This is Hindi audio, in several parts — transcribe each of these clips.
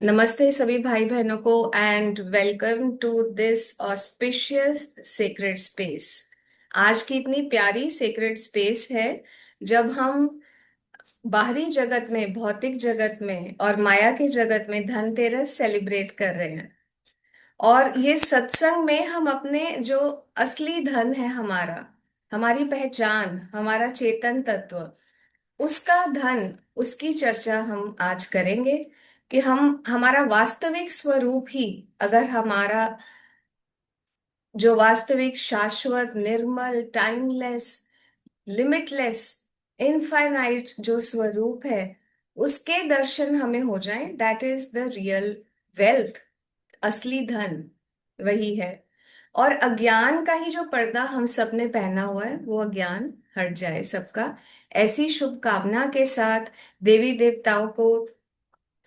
नमस्ते सभी भाई बहनों को and welcome to this auspicious sacred space. आज की इतनी प्यारी सेक्रेड स्पेस है जब हम बाहरी जगत में, भौतिक जगत में और माया के जगत में धनतेरस सेलिब्रेट कर रहे हैं। और ये सत्संग में हम अपने जो असली धन है, हमारा हमारी पहचान, हमारा चेतन तत्व, उसका धन, उसकी चर्चा हम आज करेंगे कि हम हमारा वास्तविक स्वरूप ही, अगर हमारा जो वास्तविक शाश्वत निर्मल टाइमलेस लिमिटलेस इनफाइनाइट जो स्वरूप है, उसके दर्शन हमें हो जाएं, that is the real wealth. असली धन वही है। और अज्ञान का ही जो पर्दा हम सब ने पहना हुआ है, वो अज्ञान हट जाए सबका। ऐसी शुभकामना के साथ देवी देवताओं को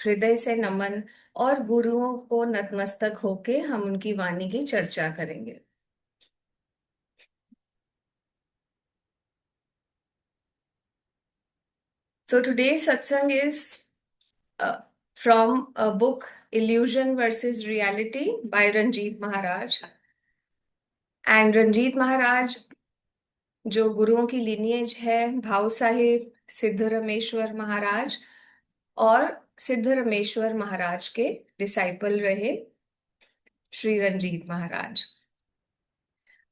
हृदय से नमन और गुरुओं को नतमस्तक होके हम उनकी वाणी की चर्चा करेंगे। So today satsang is from a book Illusion versus Reality by Ranjit Maharaj. And Ranjit Maharaj जो गुरुओं की लिनिएज है, भाव साहिब, सिद्धरमेश्वर महाराज और सिद्धरमेश्वर महाराज के डिसाइपल रहे श्री रंजीत महाराज।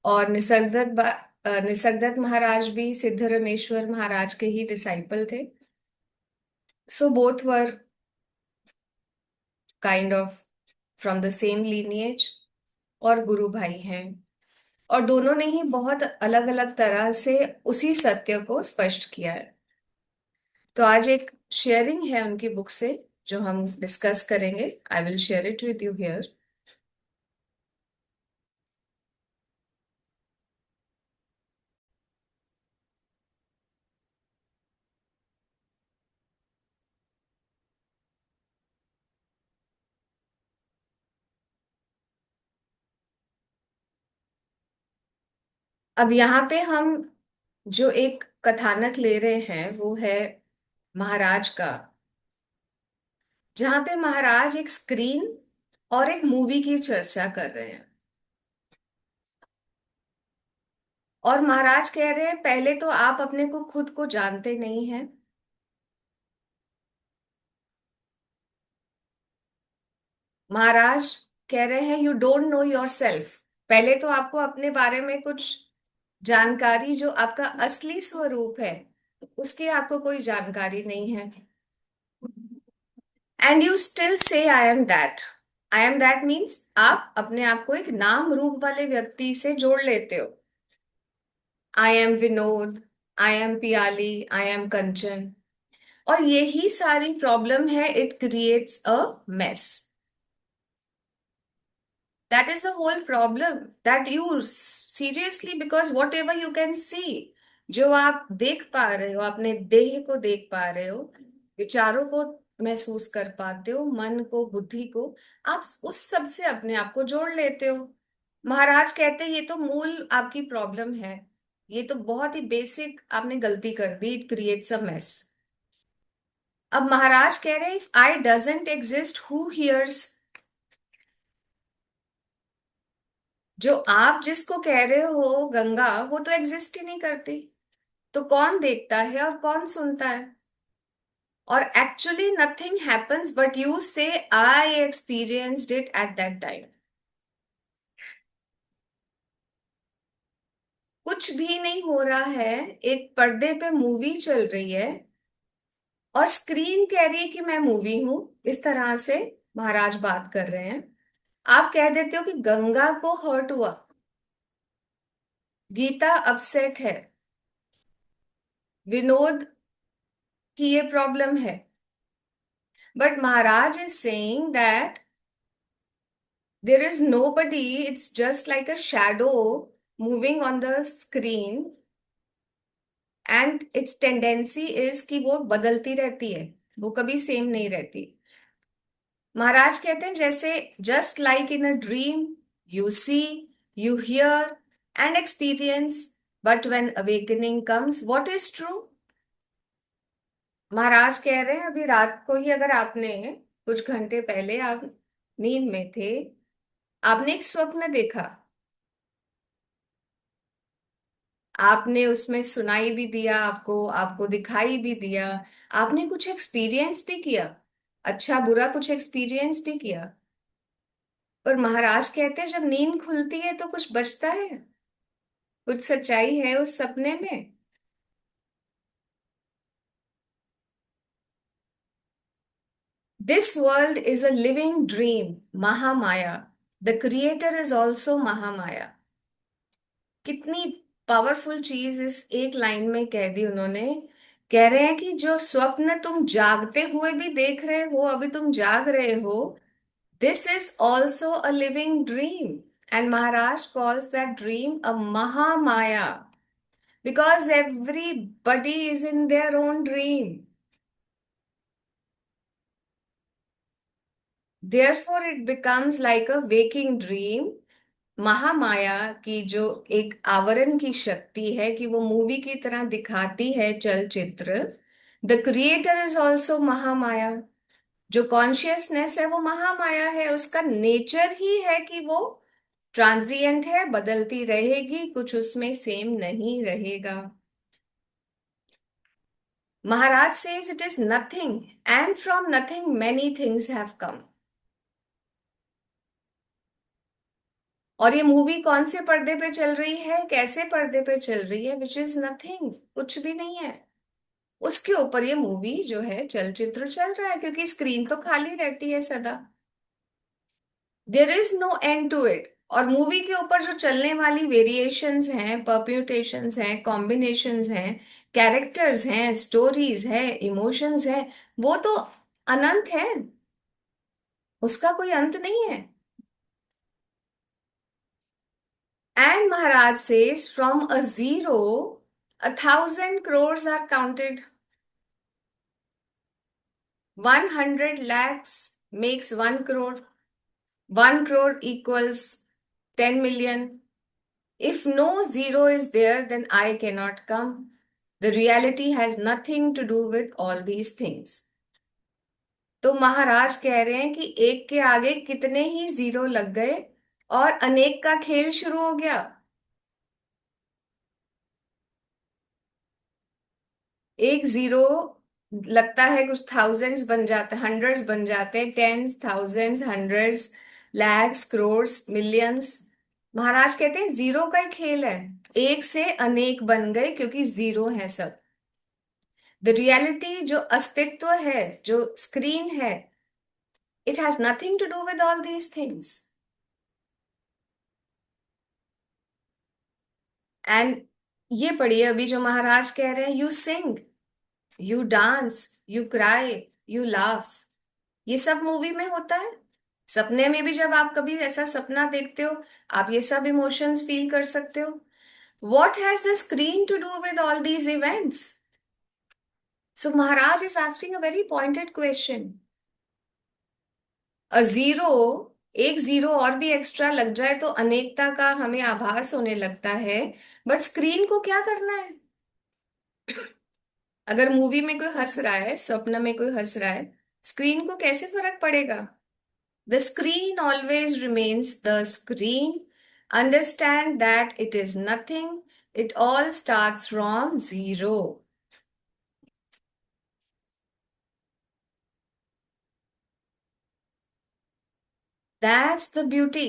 और निसर्गदत्त महाराज भी सिद्धरमेश्वर महाराज के ही डिसाइपल थे। So both were kind of from the same lineage और गुरु भाई हैं। और दोनों ने ही बहुत अलग अलग तरह से उसी सत्य को स्पष्ट किया है। तो आज एक शेयरिंग है उनकी बुक से जो हम डिस्कस करेंगे। I will share it with you here. अब यहाँ पे हम जो एक कथानक ले रहे हैं वो है महाराज का, जहाँ पे महाराज एक स्क्रीन और एक मूवी की चर्चा कर रहे हैं। और महाराज कह रहे हैं, पहले तो आप अपने को खुद को जानते नहीं हैं। महाराज कह रहे हैं, you don't know your self. पहले तो आपको अपने बारे में कुछ जानकारी, जो आपका असली स्वरूप है, उसकी आपको कोई जानकारी नहीं है। And you still say I am that. I am that means आप अपने आप को एक नाम रूप वाले व्यक्ति से जोड़ लेते हो। I am Vinod, I am Piyali, I am Kanchan. और यही सारी प्रॉब्लम है, it creates a mess. That is the whole problem, that you seriously, because whatever you can see, जो आप देख पा रहे हो, अपने देह को देख पा रहे हो, विचारों को महसूस कर पाते हो, मन को, बुद्धि को, आप उस सब से अपने आप को जोड़ लेते हो। महाराज कहते हैं ये तो मूल आपकी प्रॉब्लम है। ये तो बहुत ही बेसिक आपने गलती कर दी, इट क्रिएट्स अ मेस। अब महाराज कह रहे हैं, if I doesn't exist who hears. जो आप जिसको कह रहे हो गंगा, वो तो एग्जिस्ट ही नहीं करती। तो कौन देखता है और कौन सुनता है? और actually nothing happens but you say I experienced it at that time. कुछ भी नहीं हो रहा है। एक पर्दे पे मूवी चल रही है और स्क्रीन कह रही है कि मैं मूवी हूं। इस तरह से महाराज बात कर रहे हैं। आप कह देते हो कि गंगा को हर्ट हुआ, गीता अपसेट है, विनोद की ये प्रॉब्लम है। But Maharaj is saying that there is nobody, it's just like a shadow moving on the screen, and its tendency is कि वो बदलती रहती है, वो कभी सेम नहीं रहती। महाराज कहते हैं जैसे just like in a dream, you see, you hear and experience, but when awakening comes, what is true? महाराज कह रहे हैं, अभी रात को ही अगर आपने कुछ घंटे पहले आप नींद में थे, आपने एक स्वप्न देखा, आपने उसमें सुनाई भी दिया, आपको आपको दिखाई भी दिया, आपने कुछ एक्सपीरियंस भी किया, अच्छा बुरा कुछ एक्सपीरियंस भी किया। पर महाराज कहते हैं जब नींद खुलती है तो कुछ बचता है, कुछ सच्चाई है उस सपने में। This world is a living dream, Mahamaya. The creator is also Mahamaya. कितनी पावरफुल चीज इस एक लाइन में कह दी उन्होंने। कह रहे हैं कि जो स्वप्न तुम जागते हुए भी देख रहे हो, अभी तुम जाग रहे हो, this is also a living dream. And Maharaj calls that dream a Mahamaya, because everybody is in their own dream. Therefore it becomes like a waking dream. Mahamaya की जो एक आवरण की शक्ति है कि वो मूवी की तरह दिखाती है चलचित्र। The creator is also Mahamaya. जो कॉन्शियसनेस है वो महामाया है, उसका नेचर ही है कि वो ट्रांजिएंट है, बदलती रहेगी, कुछ उसमें सेम नहीं रहेगा। Maharaj says it is nothing, and from nothing many things have come. और ये मूवी कौन से पर्दे पे चल रही है, कैसे पर्दे पे चल रही है, विच इज नथिंग, कुछ भी नहीं है। उसके ऊपर ये मूवी जो है चलचित्र चल रहा है, क्योंकि स्क्रीन तो खाली रहती है सदा। There is no end to it. और मूवी के ऊपर जो चलने वाली वेरिएशंस हैं, परम्यूटेशंस हैं, कॉम्बिनेशंस हैं, कैरेक्टर्स हैं, स्टोरीज है, इमोशंस हैं, वो तो अनंत है, उसका कोई अंत नहीं है। And Maharaj says, from a zero, 1,000 crores are counted. 100 lakhs makes 1 crore. 1 crore equals 10 million. If no zero is there, then I cannot come. The reality has nothing to do with all these things. तो महाराज कह रहे हैं कि एक के आगे कितने ही जीरो लग गए और अनेक का खेल शुरू हो गया। एक जीरो लगता है कुछ थाउजेंड्स बन जाते, हंड्रेड्स बन जाते हैं, tens, thousands, hundreds, lakhs, crores, millions. Maharaj कहते हैं जीरो का ही खेल है, एक से अनेक बन गए क्योंकि जीरो है सब। द रियलिटी जो अस्तित्व है, जो स्क्रीन है, it has nothing to do with all these things. And ये पढ़िए अभी जो महाराज कह रहे हैं, you sing, you dance, you cry, you laugh, ये सब मूवी में होता है। सपने में भी जब आप कभी ऐसा सपना देखते हो, आप ये सब इमोशंस फील कर सकते हो। What has the screen to do with all these events? So महाराज is asking a very pointed question. A zero, एक जीरो और भी एक्स्ट्रा लग जाए तो अनेकता का हमें आभास होने लगता है, बट स्क्रीन को क्या करना है? अगर मूवी में कोई हंस रहा है, स्वप्न में कोई हंस रहा है, स्क्रीन को कैसे फर्क पड़ेगा? The screen always remains the screen. Understand that it is nothing. It all starts from zero. That's the beauty.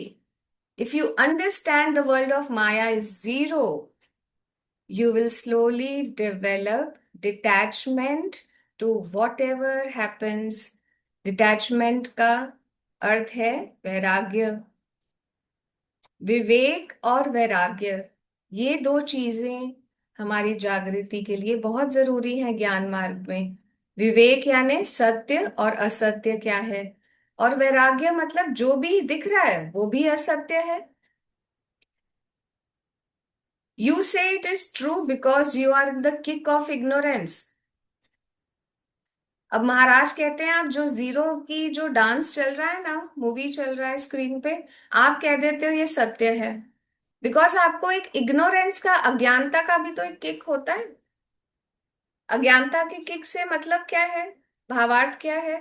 If you understand the world of Maya is zero, you will slowly develop detachment to whatever happens. Detachment का अर्थ है वैराग्य। विवेक और वैराग्य, ये दो चीजें हमारी जागृति के लिए बहुत जरूरी है ज्ञान मार्ग में। विवेक यानी सत्य और असत्य क्या है, और वैराग्य मतलब जो भी दिख रहा है वो भी असत्य है। You say it is true because you are in the kick of ignorance. अब महाराज कहते हैं आप जो जीरो की जो डांस चल रहा है ना, मूवी चल रहा है स्क्रीन पे, आप कह देते हो ये सत्य है, बिकॉज आपको एक इग्नोरेंस का, अज्ञानता का भी तो एक किक होता है। अज्ञानता के किक से मतलब क्या है, भावार्थ क्या है?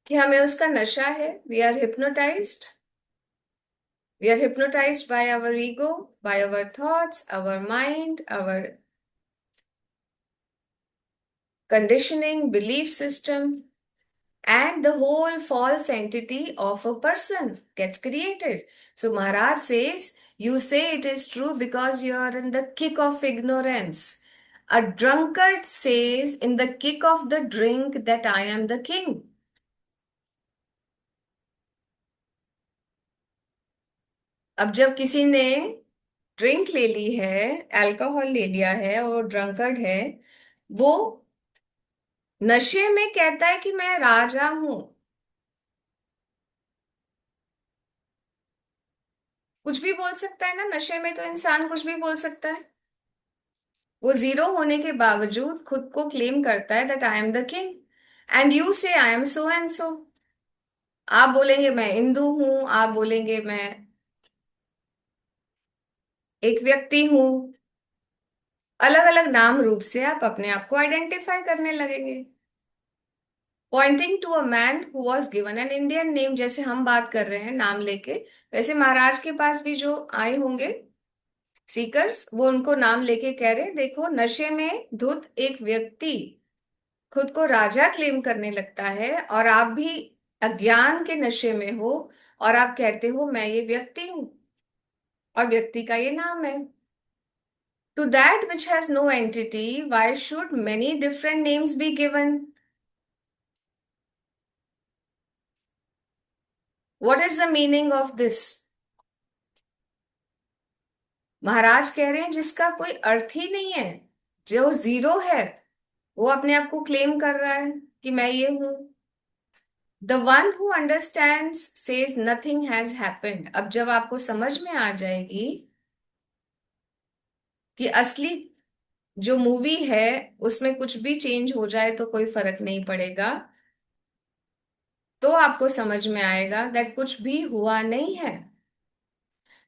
कि हमें उसका नशा है। We are hypnotized by our ego, by our thoughts, our mind, our conditioning, belief system, and the whole false entity of a person gets created. So Maharaj says, you say it is true because you are in the kick of ignorance. A drunkard says in the kick of the drink that I am the king. अब जब किसी ने ड्रिंक ले ली है, अल्कोहल ले लिया है और ड्रंकर्ड है, वो नशे में कहता है कि मैं राजा हूं। कुछ भी बोल सकता है ना, नशे में तो इंसान कुछ भी बोल सकता है। वो जीरो होने के बावजूद खुद को क्लेम करता है that I am the king, and you say I am so and so. आप बोलेंगे मैं हिंदू हूं, आप बोलेंगे मैं एक व्यक्ति हूं। अलग अलग नाम रूप से आप अपने आप को आइडेंटिफाई करने लगेंगे। Pointing to a man who was given an Indian name, जैसे हम बात कर रहे हैं नाम लेके, वैसे महाराज के पास भी जो आए होंगे सीकर्स, वो उनको नाम लेके कह रहे देखो, नशे में धुत एक व्यक्ति खुद को राजा क्लेम करने लगता है, और आप भी अज्ञान के नशे में हो, और आप कहते हो मैं ये व्यक्ति हूं, और व्यक्ति का ये नाम है। To that which has no entity why should many different names be given? What is the meaning of this? Maharaj कह रहे हैं जिसका कोई अर्थ ही नहीं है, जो जीरो है, वो अपने आप को क्लेम कर रहा है कि मैं ये हूं। The one who understands says nothing has happened. अब जब आपको समझ में आ जाएगी कि असली जो मूवी है उसमें कुछ भी चेंज हो जाए तो कोई फर्क नहीं पड़ेगा, तो आपको समझ में आएगा दैट कुछ भी हुआ नहीं है।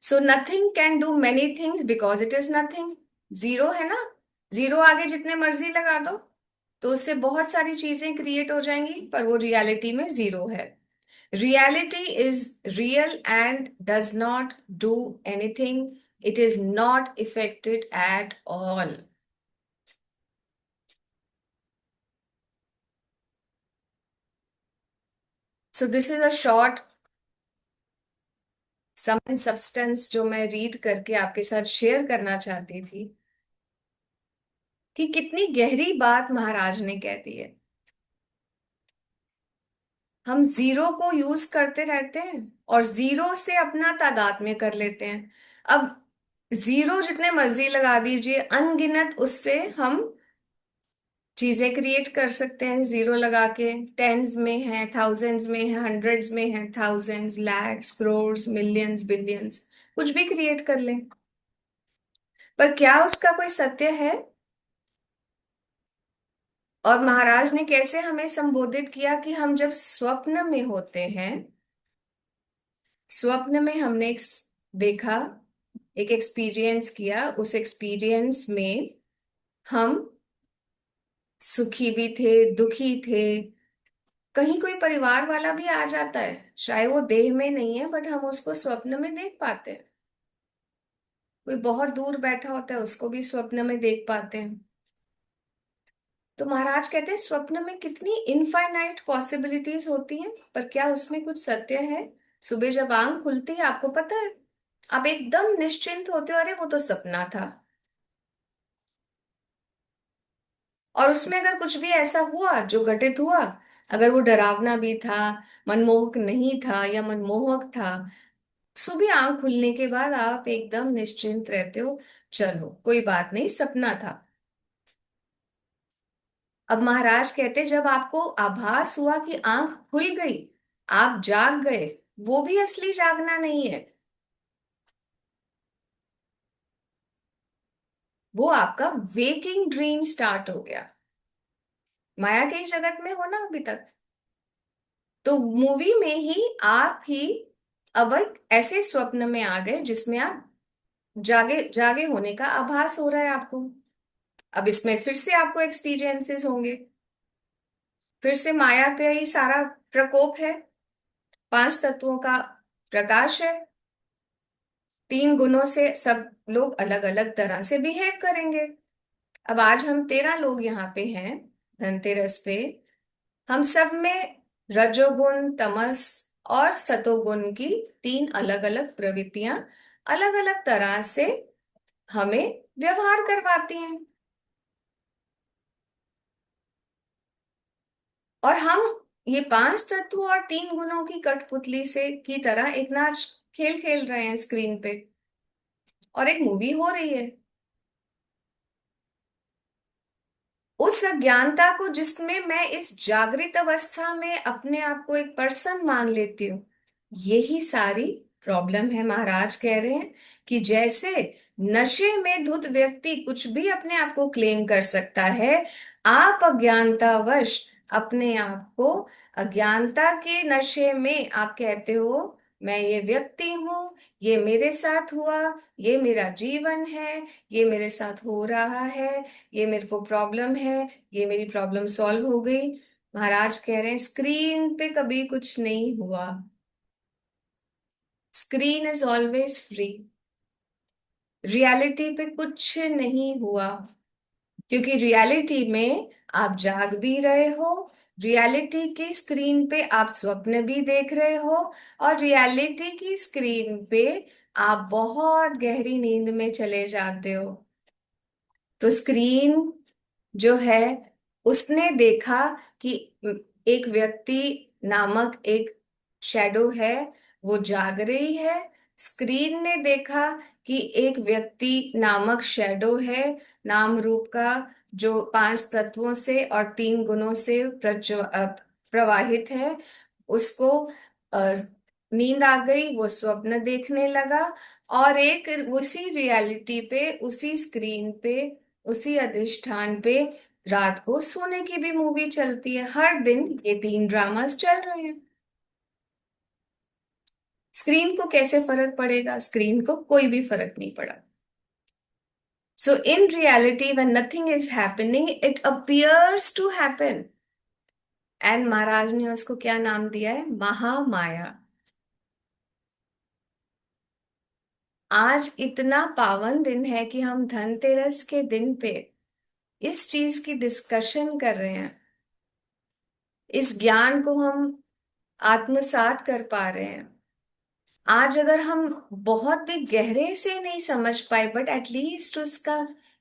So nothing can do many things because it is nothing. Zero है ना, जीरो आगे जितने मर्जी लगा दो तो उससे बहुत सारी चीजें क्रिएट हो जाएंगी, पर वो रियलिटी में जीरो है। Reality is real and does not do anything, it is not affected at all. So this is a short sum and substance जो मैं रीड करके आपके साथ शेयर करना चाहती थी, कि कितनी गहरी बात महाराज ने कह दी है। हम जीरो को यूज करते रहते हैं और जीरो से अपना तादात्म्य कर लेते हैं। अब जीरो जितने मर्जी लगा दीजिए, अनगिनत उससे हम चीजें क्रिएट कर सकते हैं जीरो लगा के। टेंस में है, थाउजेंड्स में है, हंड्रेड्स में है, thousands, lakhs, crores, millions, billions, कुछ भी क्रिएट कर लें। पर क्या उसका कोई सत्य है? और महाराज ने कैसे हमें संबोधित किया कि हम जब स्वप्न में होते हैं, स्वप्न में हमने देखा, एक एक्सपीरियंस किया, उस एक्सपीरियंस में हम सुखी भी थे, दुखी थे, कहीं कोई परिवार वाला भी आ जाता है, शायद वो देह में नहीं है बट हम उसको स्वप्न में देख पाते हैं। कोई बहुत दूर बैठा होता है, उसको भी स्वप्न में देख पाते हैं। तो महाराज कहते हैं स्वप्न में कितनी इनफाइनाइट पॉसिबिलिटीज होती हैं, पर क्या उसमें कुछ सत्य है? सुबह जब आंख खुलती है, आपको पता है, आप एकदम निश्चिंत होते हो, अरे वो तो सपना था। और उसमें अगर कुछ भी ऐसा हुआ जो घटित हुआ, अगर वो डरावना भी था, मनमोहक नहीं था या मनमोहक था, सुबह आंख खुलने के बाद आप एकदम निश्चिंत रहते हो, चलो कोई बात नहीं, सपना था। अब महाराज कहते जब आपको आभास हुआ कि आंख खुल गई, आप जाग गए, वो भी असली जागना नहीं है, वो आपका वेकिंग ड्रीम स्टार्ट हो गया। माया के इस जगत में हो ना अभी तक, तो मूवी में ही आप ही अब एक ऐसे स्वप्न में आ गए जिसमें आप जागे जागे होने का आभास हो रहा है आपको। अब इसमें फिर से आपको एक्सपीरियंसेस होंगे। फिर से माया का ही सारा प्रकोप है, पांच तत्वों का प्रकाश है। तीन गुणों से सब लोग अलग अलग तरह से बिहेव करेंगे। अब आज हम 13 लोग यहाँ पे हैं धनतेरस पे। हम सब में रजोगुण, तमस और सतोगुण की तीन अलग अलग प्रवृत्तियां अलग अलग तरह से हमें व्यवहार करवाती हैं। और हम ये पांच तत्व और तीन गुणों की कठपुतली से की तरह एक नाच खेल खेल रहे हैं स्क्रीन पे, और एक मूवी हो रही है। उस अज्ञानता को जिसमें मैं इस जागृत अवस्था में अपने आप को एक पर्सन मान लेती हूँ, यही सारी प्रॉब्लम है। महाराज कह रहे हैं कि जैसे नशे में धुत व्यक्ति कुछ भी अपने आप को क्लेम कर सकता है, आप अज्ञानतावश अपने आप को, अज्ञानता के नशे में आप कहते हो मैं ये व्यक्ति हूँ, ये मेरे साथ हुआ, ये मेरा जीवन है, ये मेरे साथ हो रहा है, ये मेरे को प्रॉब्लम है, ये मेरी प्रॉब्लम सॉल्व हो गई। महाराज कह रहे हैं स्क्रीन पे कभी कुछ नहीं हुआ। Screen is always free. Reality पे कुछ नहीं हुआ, क्योंकि रियलिटी में आप जाग भी रहे हो, रियलिटी की स्क्रीन पे आप स्वप्न भी देख रहे हो, और रियलिटी की स्क्रीन पे आप बहुत गहरी नींद में चले जाते हो। तो स्क्रीन जो है, उसने देखा कि एक व्यक्ति नामक एक शैडो है, वो जाग रही है। स्क्रीन ने देखा कि एक व्यक्ति नामक शैडो है, नाम रूप का, जो पांच तत्वों से और तीन गुणों से प्रवाहित है। उसको अ, नींद आ गई, वो स्वप्न देखने लगा। और एक उसी रियलिटी पे, उसी स्क्रीन पे, उसी अधिष्ठान पे रात को सोने की भी मूवी चलती है। हर दिन ये तीन ड्रामास चल रहे हैं। स्क्रीन को कैसे फर्क पड़ेगा? स्क्रीन को कोई भी फर्क नहीं पड़ा। So in reality when nothing is happening, it appears to happen. And Maharaj ने उसको क्या नाम दिया है? महामाया। आज इतना पावन दिन है कि हम धनतेरस के दिन पे इस चीज की डिस्कशन कर रहे हैं, इस ज्ञान को हम आत्मसात कर पा रहे हैं। आज अगर हम बहुत भी गहरे से नहीं समझ पाए, बट एटलीस्ट उसका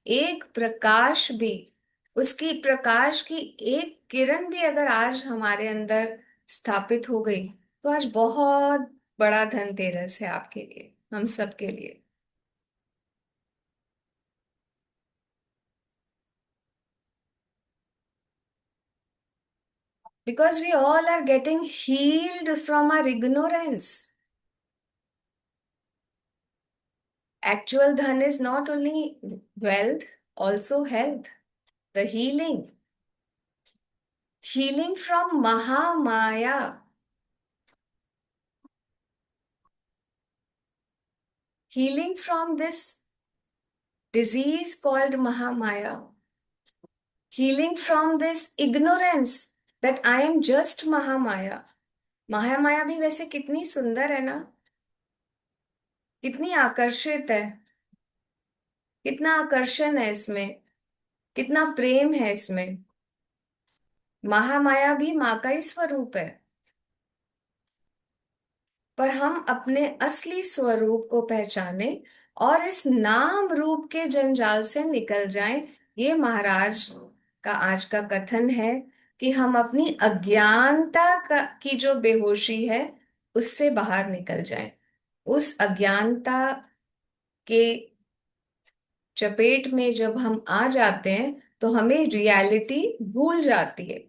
एक प्रकाश भी, उसकी प्रकाश की एक किरण भी अगर आज हमारे अंदर स्थापित हो गई, तो आज बहुत बड़ा धनतेरस है आपके लिए, हम सब के लिए। Because we all are getting healed from our ignorance. Actual dhan is not only wealth, also health, the healing. Healing from Mahamaya. Healing from this disease called Mahamaya. Healing from this ignorance that I am just Mahamaya. Mahamaya भी वैसे कितनी सुंदर है ना, कितनी आकर्षित है, कितना आकर्षण है इसमें, कितना प्रेम है इसमें। महामाया भी माँ का ही स्वरूप है। पर हम अपने असली स्वरूप को पहचाने और इस नाम रूप के जंजाल से निकल जाएं, ये महाराज का आज का कथन है। कि हम अपनी की जो बेहोशी है, उससे बाहर निकल जाएं। उस अज्ञानता के चपेट में जब हम आ जाते हैं, तो हमें रियलिटी भूल जाती है,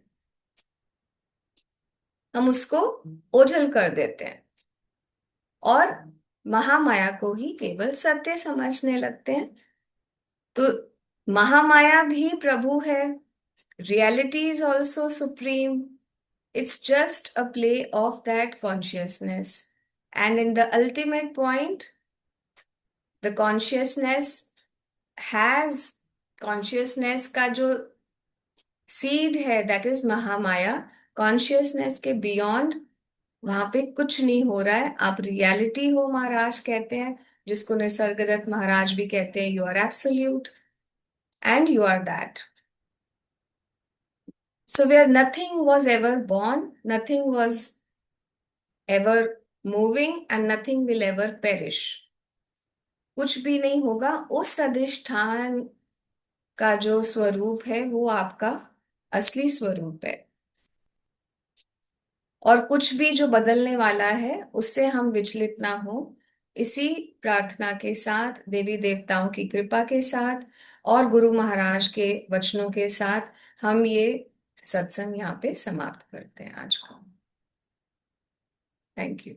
हम उसको ओझल कर देते हैं और महामाया को ही केवल सत्य समझने लगते हैं। तो महामाया भी प्रभु है, reality is also supreme. It's just a play of that consciousness, and in the ultimate point the consciousness has, consciousness का जो सीड है, दैट इज महामाया। कॉन्शियसनेस के बियॉन्ड वहां पे कुछ नहीं हो रहा है, आप रियलिटी हो, महाराज कहते हैं, जिसको निसर्गदत्त महाराज भी कहते हैं, you are absolute and you are that. So where nothing was ever born, nothing was ever moving, and nothing will ever perish. कुछ भी नहीं होगा, उस अधिष्ठान का जो स्वरूप है वो आपका असली स्वरूप है। और कुछ भी जो बदलने वाला है उससे हम विचलित ना हो, इसी प्रार्थना के साथ, देवी देवताओं की कृपा के साथ और गुरु महाराज के वचनों के साथ हम ये सत्संग यहाँ पे समाप्त करते हैं आज को। Thank you.